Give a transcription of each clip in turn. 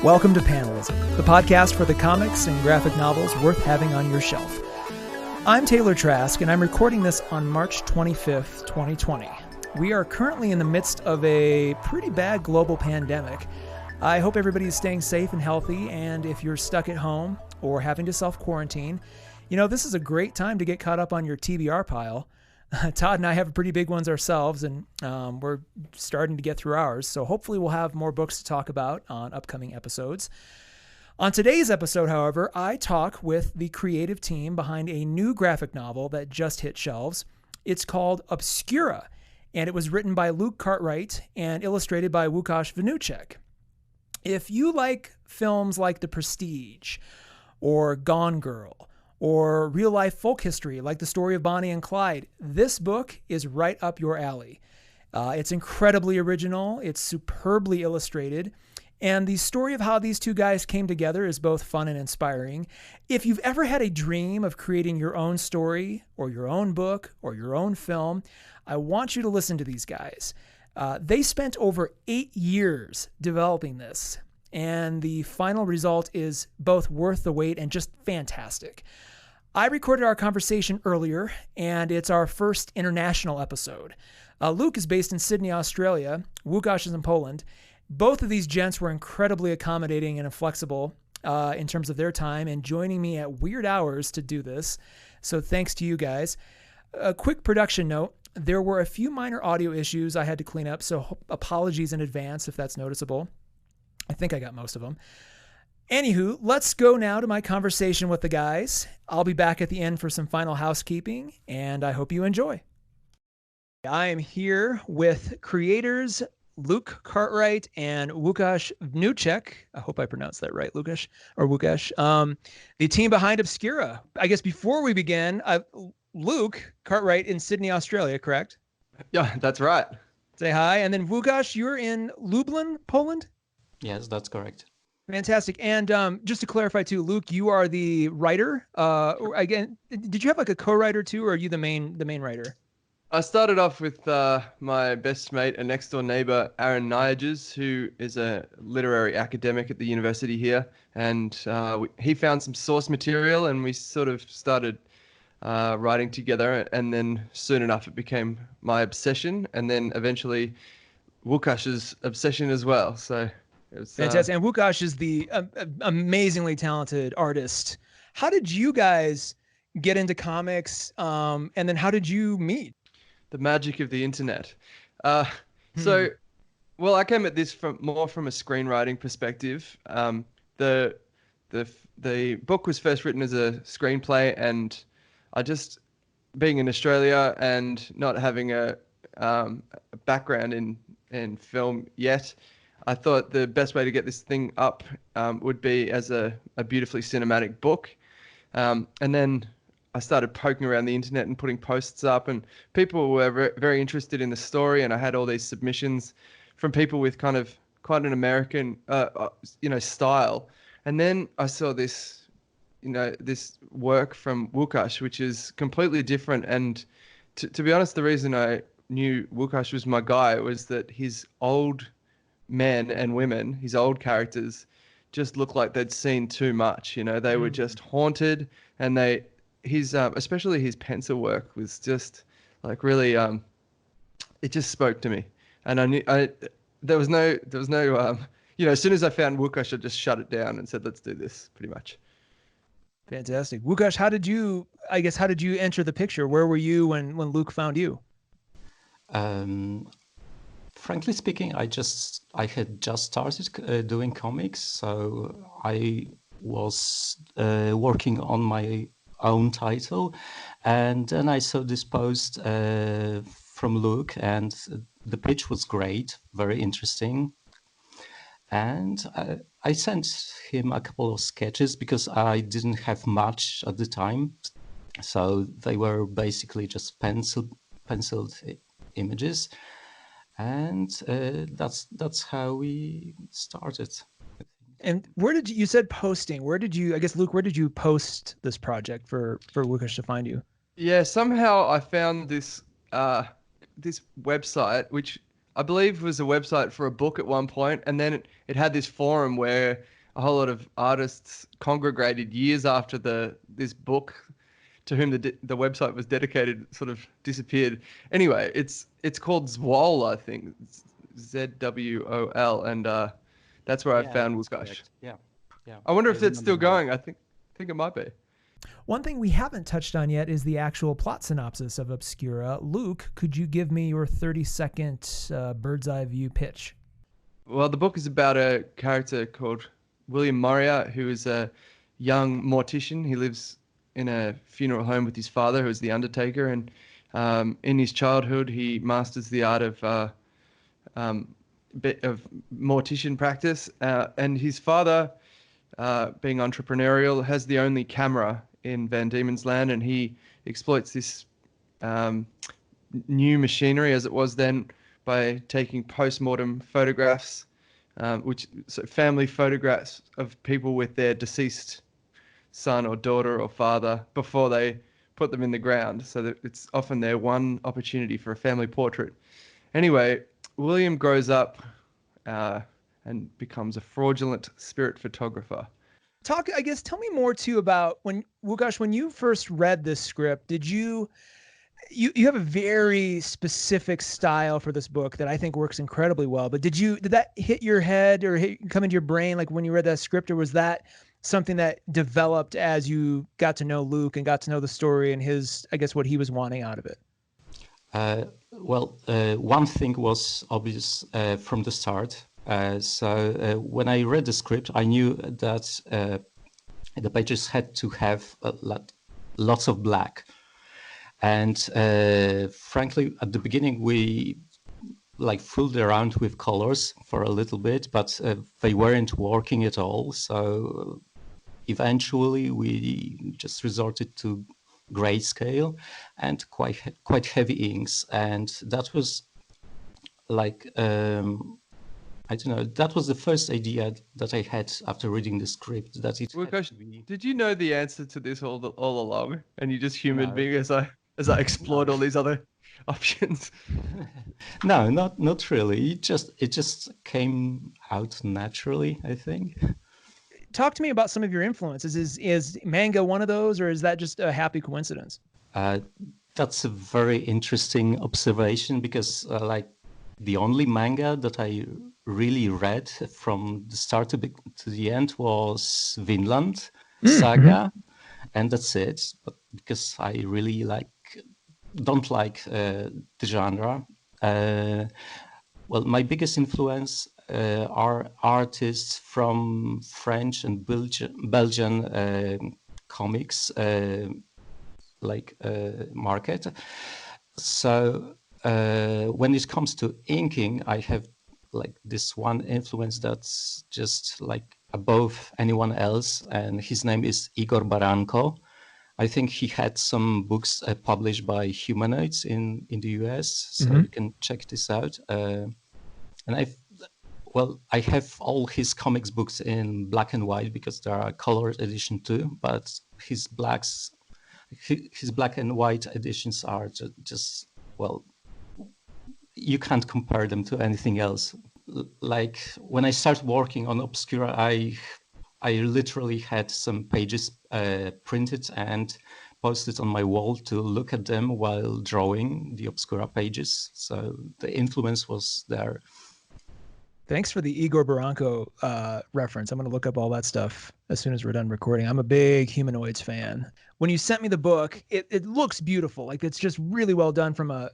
Welcome to Panelism, the podcast for the comics and graphic novels worth having on your shelf. I'm Taylor Trask, and I'm recording this on March 25th, 2020. We are currently in the midst of a pretty bad global pandemic. I hope everybody is staying safe and healthy, and if you're stuck at home or having to self-quarantine, this is a great time to get caught up on your TBR pile. Todd and I have pretty big ones ourselves, and we're starting to get through ours, so hopefully we'll have more books to talk about on upcoming episodes. On today's episode, however, I talk with the creative team behind a new graphic novel that just hit shelves. It's called Obscura, and it was written by Luke Cartwright and illustrated by Wnuczek. If you like films like The Prestige, or Gone Girl, or real-life folk history like the story of Bonnie and Clyde, this book is right up your alley. It's incredibly original, it's superbly illustrated, and the story of how these two guys came together is both fun and inspiring. If you've ever had a dream of creating your own story, or your own book, or your own film, I want you to listen to these guys. They spent over 8 years developing this, and the final result is both worth the wait and just fantastic. I recorded our conversation earlier, and it's our first international episode. Luke is based in Sydney, Australia. Lukasz is in Poland. Both of these gents were incredibly accommodating and flexible in terms of their time and joining me at weird hours to do this. So thanks to you guys. A quick production note. There were a few minor audio issues I had to clean up, so apologies in advance if that's noticeable. I think I got most of them. Anywho, let's go now to my conversation with the guys. I'll be back at the end for some final housekeeping, and I hope you enjoy. I am here with creators Luke Cartwright and Wnuczek. I hope I pronounced that right, Lukasz. The team behind Obscura. I guess before we begin, Luke Cartwright in Sydney, Australia, correct? Yeah, that's right. Say hi. And then Lukasz, you're in Lublin, Poland? Yes, that's correct. Fantastic. And just to clarify too, Luke, you are the writer. Again, did you have like a co-writer too, or are you the main writer? I started off with my best mate and next door neighbor, Aaron Niages, who is a literary academic at the university here. And he found some source material and we sort of started writing together. And then soon enough, it became my obsession. And then eventually Łukasz's obsession as well. So it was fantastic. And Lukasz is the amazingly talented artist. How did you guys get into comics? And then how did you meet? The magic of the internet. So, well, I came at this more from a screenwriting perspective. The book was first written as a screenplay, and I just, being in Australia and not having a background in film yet, I thought the best way to get this thing up would be as a beautifully cinematic book. And then I started poking around the internet and putting posts up, and people were very interested in the story. And I had all these submissions from people with kind of quite an American, style. And then I saw this, this work from Lukasz, which is completely different. And to be honest, the reason I knew Lukasz was my guy was that his old men and women, his old characters, just looked like they'd seen too much. They were just haunted, and especially his pencil work was just like really, it just spoke to me. And I knew there was no, as soon as I found Lukasz, I just shut it down and said, let's do this, pretty much. Fantastic. Lukasz, how did you enter the picture? Where were you when Luke found you? Frankly speaking, I had just started doing comics, so I was working on my own title, and then I saw this post from Luke, and the pitch was great, very interesting, and I sent him a couple of sketches because I didn't have much at the time, so they were basically just penciled images. And that's how we started. And where did you said posting? Luke, where did you post this project for Lukasz to find you? Yeah, somehow I found this this website, which I believe was a website for a book at one point, and then it had this forum where a whole lot of artists congregated years after this book, to whom the website was dedicated, sort of disappeared. Anyway, it's called Zwol, I think, ZWOL, and that's where I found Lukasz. Yeah, yeah. I wonder if it's still going. I think it might be. One thing we haven't touched on yet is the actual plot synopsis of Obscura. Luke, could you give me your 30-second bird's eye view pitch? Well, the book is about a character called William Moriarty, who is a young mortician. He lives in a funeral home with his father, who is the undertaker, and in his childhood, he masters the art of mortician practice. And his father, being entrepreneurial, has the only camera in Van Diemen's Land, and he exploits this new machinery, as it was then, by taking post-mortem photographs, so family photographs of people with their deceased son or daughter or father before they put them in the ground. So that it's often their one opportunity for a family portrait. Anyway, William grows up and becomes a fraudulent spirit photographer. Tell me more too about Lukasz, when you first read this script, did you have a very specific style for this book that I think works incredibly well, but did that hit your head or come into your brain like when you read that script, or was that something that developed as you got to know Luke and got to know the story and what he was wanting out of it? One thing was obvious from the start. So when I read the script, I knew that the pages had to have lots of black. And frankly, at the beginning, we fooled around with colors for a little bit, but they weren't working at all. So eventually, we just resorted to grayscale and quite heavy inks. And that was that was the first idea that I had after reading the script. Lukasz, did you know the answer to this all along, and you just humored me as I explored all these other options? No, not really. It just came out naturally, I think. Talk to me about some of your influences. Is manga one of those, or is that just a happy coincidence? That's a very interesting observation, because the only manga that I really read from the start to the end was Vinland Saga, and that's it. But because I really don't like the genre. My biggest influence are artists from French and Belgian comics market. So when it comes to inking, I have this one influence that's just above anyone else, and his name is Igor Baranko. I think he had some books published by Humanoids in the US, so you can check this out. And I have all his comics books in black and white, because there are colored edition too, but his black and white editions are just you can't compare them to anything else. When I started working on Obscura, I literally had some pages printed and posted on my wall to look at them while drawing the Obscura pages. So the influence was there. Thanks for the Igor Baranko reference. I'm going to look up all that stuff as soon as we're done recording. I'm a big Humanoids fan. When you sent me the book, it looks beautiful. It's just really well done from a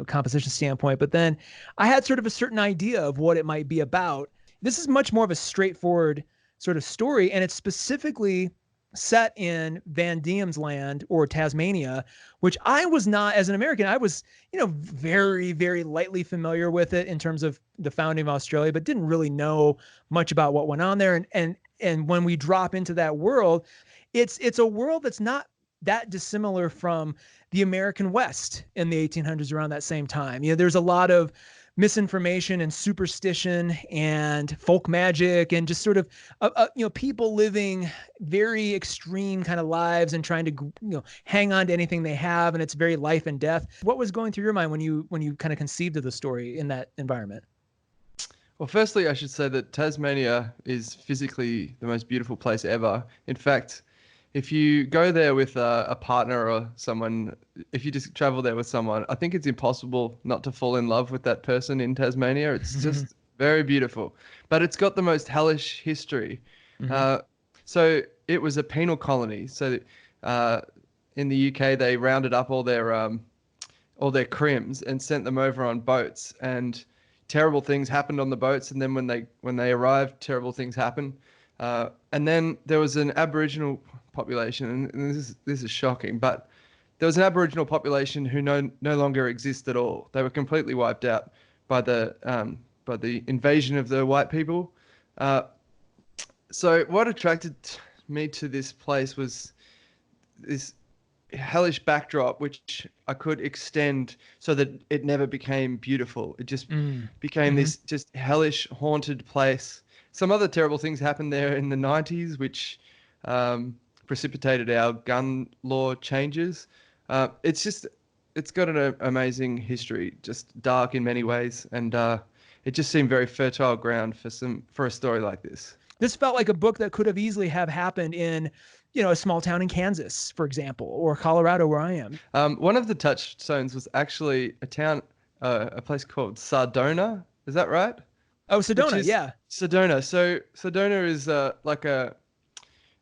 composition standpoint. But then I had sort of a certain idea of what it might be about. This is much more of a straightforward sort of story, and it's specifically set in Van Diemen's Land or Tasmania, which I was not, as an American, I was, very, very lightly familiar with it in terms of the founding of Australia, but didn't really know much about what went on there. And when we drop into that world, it's a world that's not that dissimilar from the American West in the 1800s around that same time. There's a lot of misinformation and superstition and folk magic and just sort of, people living very extreme kind of lives and trying to, hang on to anything they have. And it's very life and death. What was going through your mind when you kind of conceived of the story in that environment? Well, firstly, I should say that Tasmania is physically the most beautiful place ever. In fact, if you go there with a partner or someone, if you just travel there with someone, I think it's impossible not to fall in love with that person in Tasmania. It's just very beautiful. But it's got the most hellish history. Mm-hmm. So it was a penal colony. So in the UK, they rounded up all their crims and sent them over on boats, and terrible things happened on the boats. And then when they arrived, terrible things happened. And then there was an Aboriginal population, and this is shocking, but there was an Aboriginal population who no longer exist at all. They were completely wiped out by the invasion of the white people. So what attracted me to this place was this hellish backdrop, which I could extend so that it never became beautiful. It just became this just hellish, haunted place. Some other terrible things happened there in the 90s, which precipitated our gun law changes. It's got an amazing history, just dark in many ways, and it just seemed very fertile ground for a story like this. This felt like a book that could have easily have happened in, a small town in Kansas, for example, or Colorado, where I am. One of the touchstones was actually a place called Sardona. Is that right? Oh, Sardona, yeah. Sardona. So Sardona is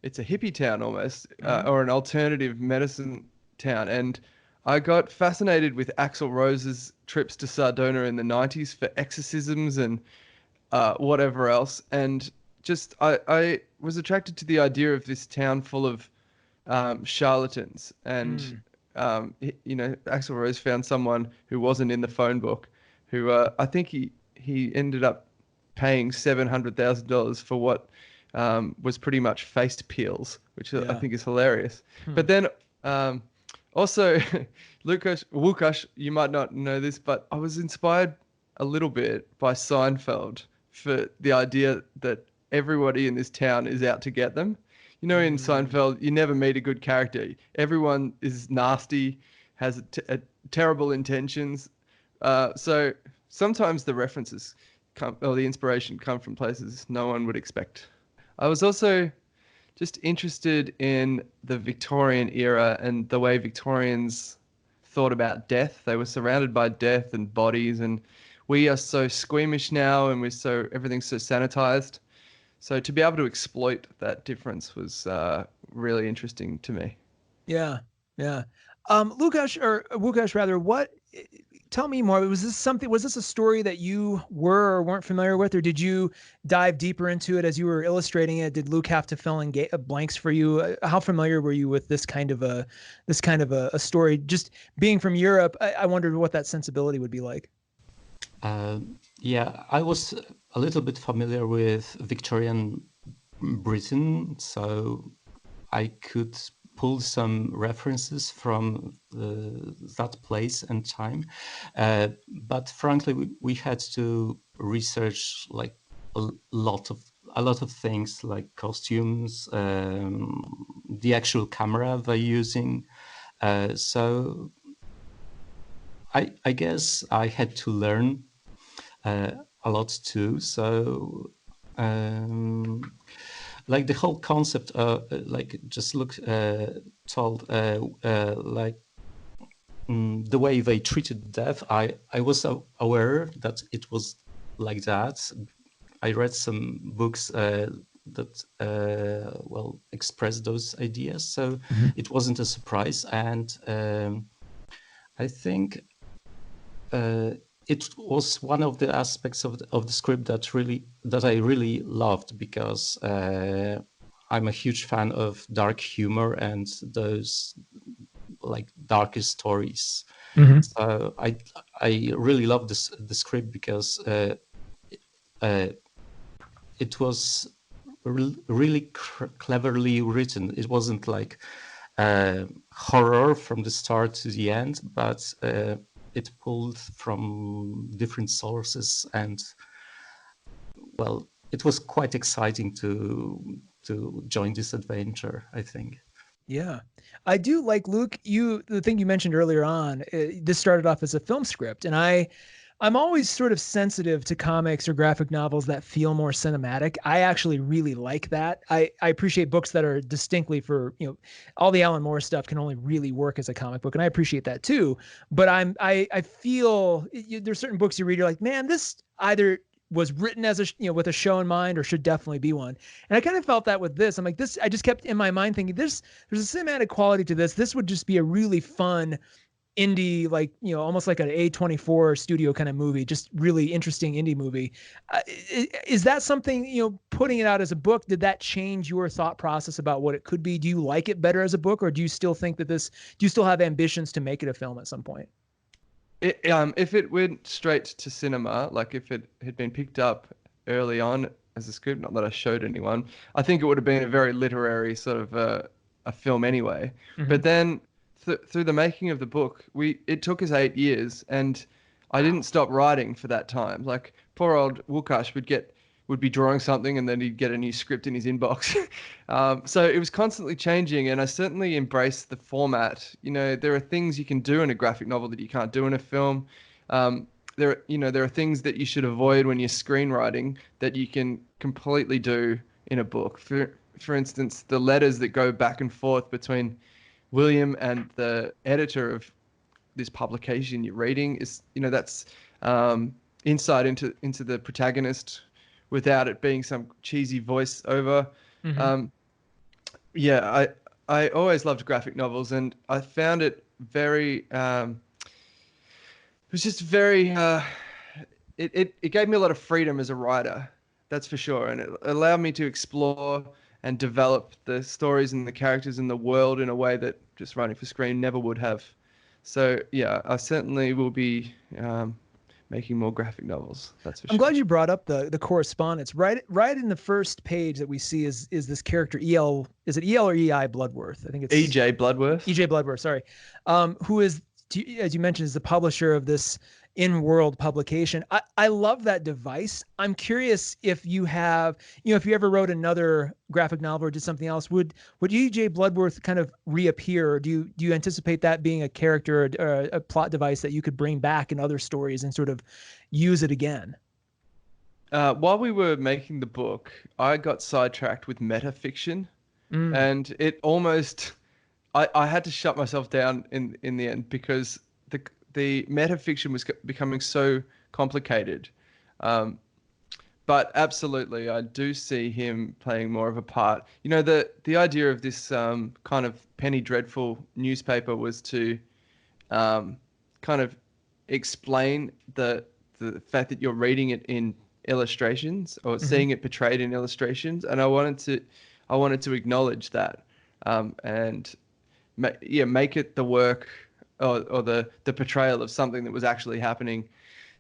it's a hippie town almost, or an alternative medicine town. And I got fascinated with Axel Rose's trips to Sardona in the 90s for exorcisms and whatever else. And just I was attracted to the idea of this town full of charlatans. And, Axel Rose found someone who wasn't in the phone book, who I think he ended up paying $700,000 for what was pretty much face peels, which I think is hilarious. But then also, Lukasz, you might not know this, but I was inspired a little bit by Seinfeld for the idea that everybody in this town is out to get them. In Seinfeld, you never meet a good character. Everyone is nasty, has terrible intentions. So sometimes the references or the inspiration come from places no one would expect. I was also just interested in the Victorian era and the way Victorians thought about death. They were surrounded by death and bodies, and we are so squeamish now, and everything's so sanitized. So to be able to exploit that difference was really interesting to me. Yeah. Lukasz rather, tell me more. Was this a story that you were or weren't familiar with, or did you dive deeper into it as you were illustrating it? Did Luke have to fill in blanks for you? How familiar were you with this kind of a story? Just being from Europe, I wondered what that sensibility would be like. Yeah, I was a little bit familiar with Victorian Britain, so I could pull some references from that place and time. But frankly, we had to research like a lot of things, like costumes, the actual camera they're using. So I guess I had to learn a lot too. So like the whole concept like just told like the way they treated death, I was aware that it was like that. I read some books that express those ideas, so it wasn't a surprise. And I think it was one of the aspects of the script that I really loved, because I'm a huge fan of dark humor and those like darker stories. So I really love the script because it was really cleverly written. It wasn't like horror from the start to the end, but it pulled from different sources, and well, it was quite exciting to join this adventure, I think. Yeah, I do like, Luke, the thing you mentioned earlier on, this started off as a film script, and I'm always sort of sensitive to comics or graphic novels that feel more cinematic. I actually really like that. I appreciate books that are distinctly for, all the Alan Moore stuff can only really work as a comic book. And I appreciate that too. But I feel there's certain books you read, you're like, man, this either was written as with a show in mind or should definitely be one. And I kind of felt that with this. I'm like, I just kept in my mind thinking there's a cinematic quality to this. This would just be a really fun indie, like, almost like an A24 studio kind of movie, just really interesting indie movie. Is that something, putting it out as a book, did that change your thought process about what it could be? Do you like it better as a book, or do you still think that do you still have ambitions to make it a film at some point? If it went straight to cinema, like if it had been picked up early on as a script, not that I showed anyone, I think it would have been a very literary sort of a film anyway. Mm-hmm. But then through the making of the book, it took us 8 years, and I didn't stop writing for that time. Like poor old Lukasz would be drawing something, and then he'd get a new script in his inbox. So it was constantly changing, and I certainly embraced the format. There are things you can do in a graphic novel that you can't do in a film. There are things that you should avoid when you're screenwriting that you can completely do in a book. For instance, the letters that go back and forth between William and the editor of this publication you're reading is, that's insight into the protagonist without it being some cheesy voiceover. Mm-hmm. I always loved graphic novels, and I found it very, it was just very, it gave me a lot of freedom as a writer, that's for sure. And it allowed me to explore and develop the stories and the characters in the world in a way that just writing for screen never would have. So yeah, I certainly will be making more graphic novels. That's for sure. I'm glad you brought up the correspondence. Right in the first page that we see is this character EL. Is it EL or EI Bloodworth? I think it's EJ Bloodworth. EJ Bloodworth. Sorry, who is, as you mentioned, is the publisher of this in-world publication. I love that device. I'm curious if you have, if you ever wrote another graphic novel or did something else, would E.J. Bloodworth kind of reappear, or do you anticipate that being a character or a plot device that you could bring back in other stories and sort of use it again? While we were making the book, I got sidetracked with metafiction, and it almost, I had to shut myself down in the end, because the metafiction was becoming so complicated. But absolutely, I do see him playing more of a part. The idea of this kind of penny dreadful newspaper was to kind of explain the fact that you're reading it in illustrations, or seeing it portrayed in illustrations, and I wanted to acknowledge that, and make it the work or the portrayal of something that was actually happening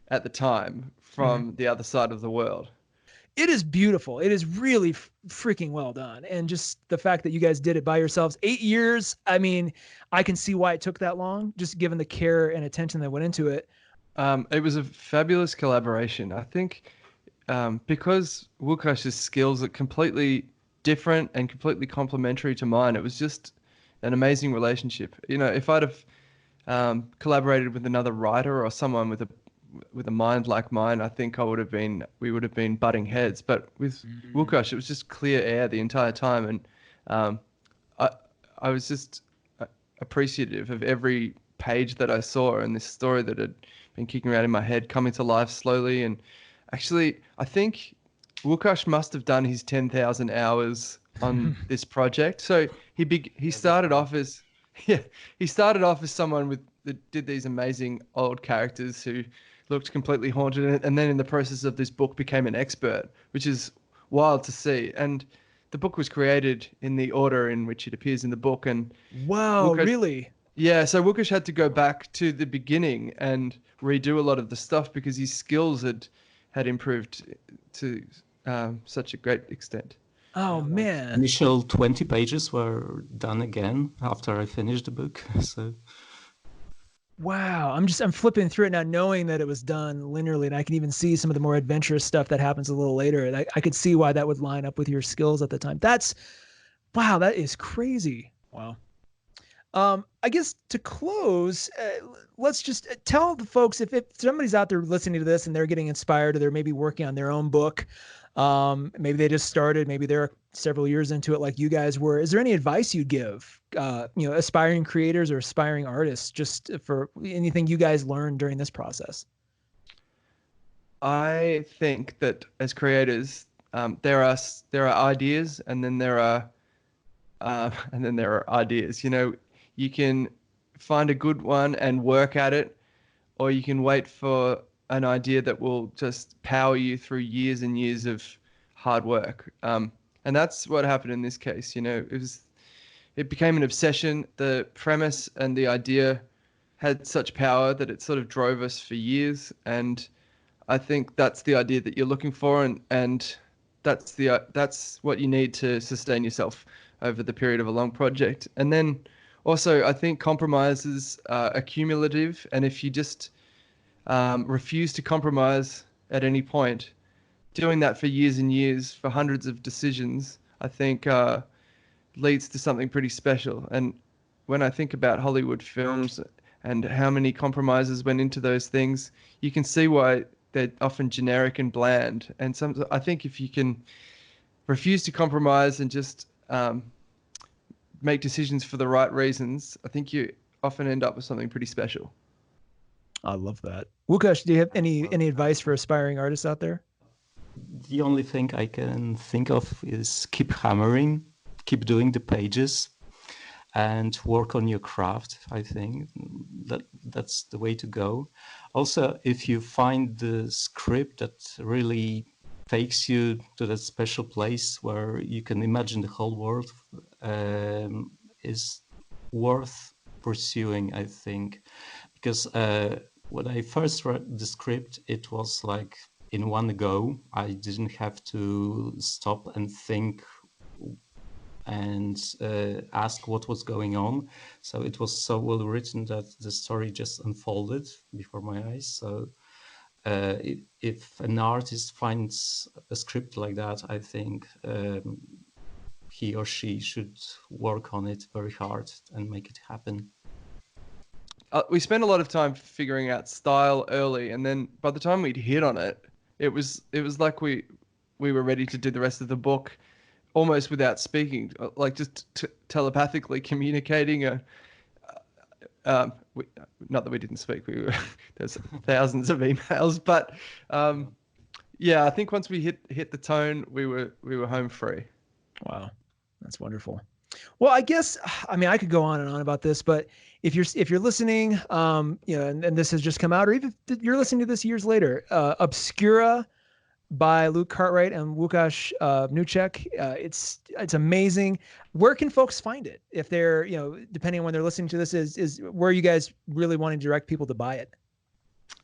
at the time from the other side of the world. It is beautiful. It is really freaking well done. And just the fact that you guys did it by yourselves, 8 years. I mean, I can see why it took that long, just given the care and attention that went into it. It was a fabulous collaboration. I think because Łukasz's skills are completely different and completely complementary to mine, it was just an amazing relationship. If I'd have collaborated with another writer or someone with a mind like mine, I think we would have been butting heads. But with Lukasz, it was just clear air the entire time, and I was just appreciative of every page that I saw and this story that had been kicking around in my head coming to life slowly. And actually, I think Lukasz must have done his 10,000 hours on this project. So he started off as someone that did these amazing old characters who looked completely haunted, and then in the process of this book became an expert, which is wild to see. And the book was created in the order in which it appears in the book. And wow, really? Yeah, so Lukasz had to go back to the beginning and redo a lot of the stuff because his skills had improved to such a great extent. Oh man! Initial 20 pages were done again after I finished the book. So. Wow, I'm flipping through it now, knowing that it was done linearly, and I can even see some of the more adventurous stuff that happens a little later. And I could see why that would line up with your skills at the time. That is crazy. Wow. I guess to close, let's just tell the folks if somebody's out there listening to this and they're getting inspired or they're maybe working on their own book, maybe they just started, maybe they're several years into it like you guys were. Is there any advice you'd give, aspiring creators or aspiring artists, just for anything you guys learned during this process? I think that as creators, there are ideas, and then there are ideas. You can find a good one and work at it, or you can wait for an idea that will just power you through years and years of hard work. And that's what happened in this case. It became an obsession. The premise and the idea had such power that it sort of drove us for years. And I think that's the idea that you're looking for, and that's what you need to sustain yourself over the period of a long project. And then also, I think compromises are cumulative, and if you just refuse to compromise at any point, doing that for years and years, for hundreds of decisions, I think leads to something pretty special. And when I think about Hollywood films and how many compromises went into those things, you can see why they're often generic and bland. And I think if you can refuse to compromise and just make decisions for the right reasons, I think you often end up with something pretty special. I love that. Lukasz, do you have any advice for aspiring artists out there? The only thing I can think of is keep hammering, keep doing the pages, and work on your craft. I think that's the way to go. Also, if you find the script that really takes you to that special place where you can imagine the whole world, is worth pursuing, I think. Because when I first read the script, it was like in one go. I didn't have to stop and think and ask what was going on. So it was so well written that the story just unfolded before my eyes. So if an artist finds a script like that, I think he or she should work on it very hard and make it happen. We spent a lot of time figuring out style early, and then by the time we'd hit on it, it was like we were ready to do the rest of the book almost without speaking, like just telepathically communicating. Not that we didn't speak, there's thousands of emails, but yeah, I think once we hit the tone, we were home free. Wow, that's wonderful. Well, I guess, I could go on and on about this, but if you're listening, and this has just come out, or even if you're listening to this years later, Obscura by Luke Cartwright and Lukasz Wnuczek. It's amazing. Where can folks find it? If they're, depending on when they're listening to this, is where you guys really want to direct people to buy it?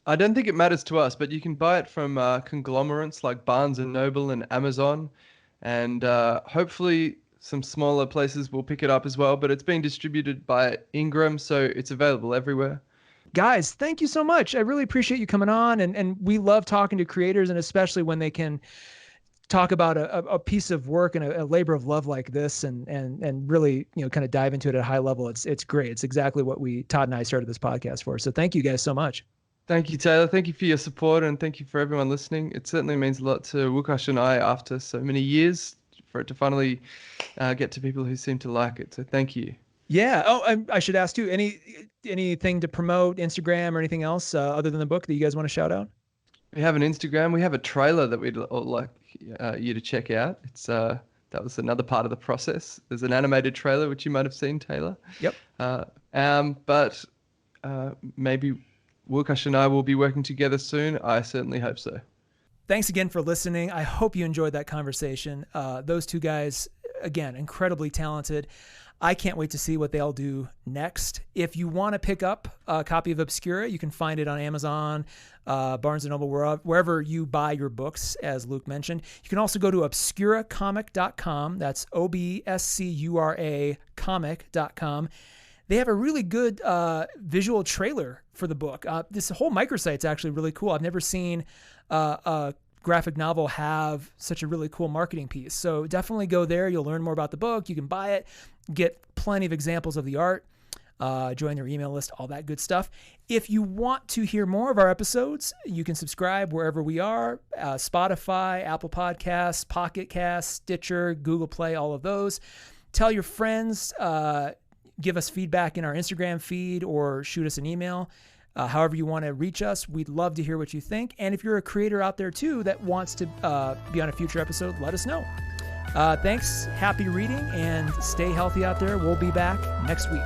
I don't think it matters to us, but you can buy it from conglomerates like Barnes & Noble and Amazon, and hopefully some smaller places will pick it up as well, but it's being distributed by Ingram, so it's available everywhere. Guys, thank you so much. I really appreciate you coming on, and we love talking to creators, and especially when they can talk about a piece of work and a labor of love like this, and really, kind of dive into it at a high level. It's great. It's exactly what Todd and I started this podcast for. So thank you guys so much. Thank you, Taylor. Thank you for your support, and thank you for everyone listening. It certainly means a lot to Lukasz and I after so many years for it to finally get to people who seem to like it. So thank you. Yeah. Oh, I should ask too, anything to promote, Instagram or anything else other than the book that you guys want to shout out? We have an Instagram. We have a trailer that we'd all like you to check out. It's that was another part of the process. There's an animated trailer, which you might have seen, Taylor. Yep. But maybe Lukasz and I will be working together soon. I certainly hope so. Thanks again for listening. I hope you enjoyed that conversation. Those two guys, again, incredibly talented. I can't wait to see what they'll do next. If you want to pick up a copy of Obscura, you can find it on Amazon, Barnes & Noble, wherever you buy your books, as Luke mentioned. You can also go to obscuracomic.com. That's OBSCURA comic.com. They have a really good visual trailer for the book. This whole microsite's actually really cool. I've never seen a graphic novel have such a really cool marketing piece. So definitely go there. You'll learn more about the book. You can buy it, get plenty of examples of the art. join their email list, all that good stuff. If you want to hear more of our episodes, you can subscribe wherever we are, Spotify, Apple Podcasts, Pocket Casts, Stitcher, Google Play, all of those. Tell your friends, give us feedback in our Instagram feed or shoot us an email. However you want to reach us, we'd love to hear what you think. And if you're a creator out there too that wants to be on a future episode, let us know. Thanks, happy reading, and stay healthy out there. We'll be back next week.